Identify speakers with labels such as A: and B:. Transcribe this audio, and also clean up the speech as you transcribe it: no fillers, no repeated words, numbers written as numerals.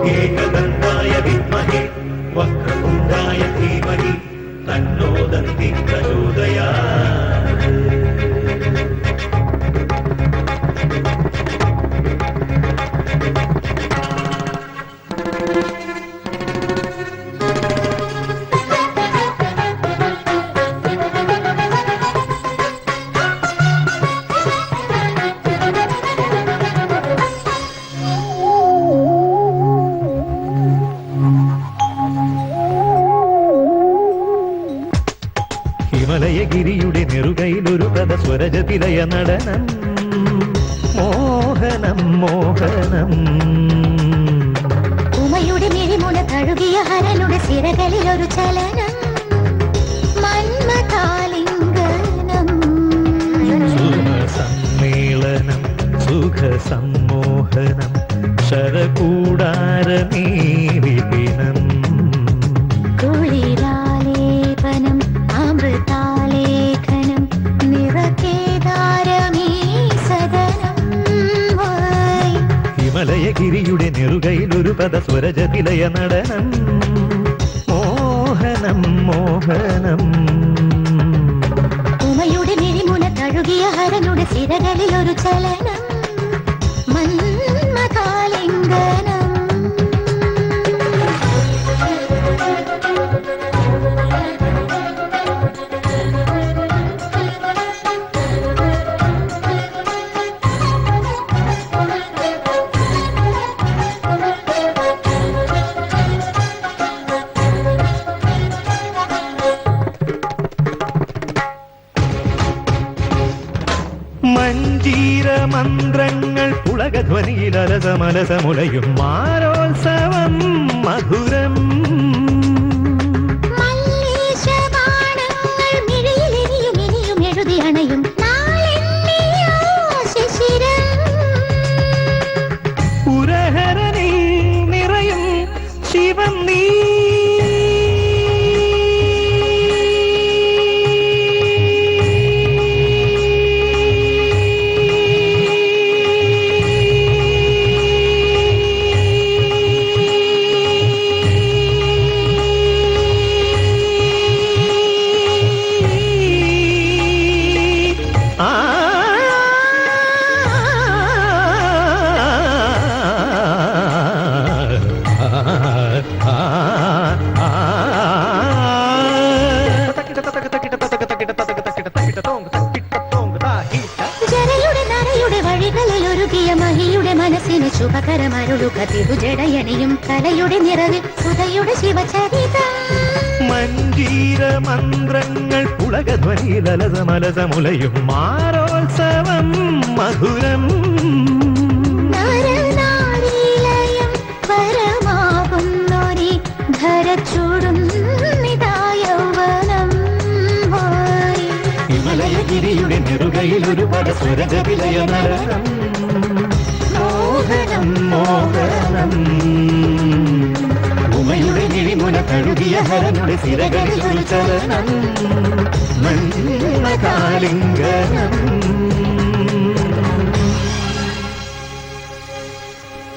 A: एकदन्ताय विद्महे वक्रतुण्डाय धीमहि तन्नो दन्ति प्रचोदयात्। ഹിമലയഗിരിയുടെ നെറുകയിലൊരു പദസ്വരജതിലയ നടനം മോഹനം മോഹനം.
B: ഉമയുടെ മിഴിമുന തഴുകിയ ഹരനുടെ സിരകളിലൊരു ചലനം മന്മഥാലിംഗനം.
A: സമ്മേളനം സുഖ സമ്മോഹനം ശരകൂടാരനീവിപിനം
B: കുളിരാലേപനം അമൃതാലേഖനം നിറകേദാരമീ സദനം.
A: ഹിമലയഗിരിയുടെ നെറുകയിലൊരു പദസ്വരജതിലയ നടനം മോഹനം മോഹനം.
B: ഉമയുടെ മിഴിമുന തഴുകിയ ഹരനുടെ സിരകളിലൊരു ചലനം മന്മഥാലിംഗനം.
A: മഞ്ജീര മന്ത്രങ്ങൾ പുളകധ്വനിയിലരസമലസമുലയും മാരോത്സവം മധുരം.
B: മല്ലീശബാണങ്ങൾ മിഴിയിലിനിയും ഇനിയും എഴുതി അണയും
A: പുരഹരനിൽ നിറയും ശിവം നീ.
B: ജരയുടെ നരയുടെ വഴികളിൽ ഒരുകിയ മഹിയുടെ മനസ്സിന് ശുഭകരമരുളുക തിരുജടയണിയും കലയുടെ നിറവിൽ സുധയുടെ ശിവചരിതം.
A: മഞ്ജീര മന്ത്രങ്ങൾ പുളകധ്വനിയിലരസമലസമുലയും മാരോത്സവം മധുരം.
B: നരനാരീലയം പരമാകുന്നൊരി ധരച്ചുടുന്നിതായൗവനം.
A: ഹിമലയഗിരിയുടെ നെറുകയിലൊരു പദസ്വരജതിലയ നടനം മോഹനം മോഹനം. ഉമയുടെ മിഴിമുന തഴുകിയ ഹരനുടെ സിരകളിലൊരു ചലനം മന്മഥാലിംഗനം.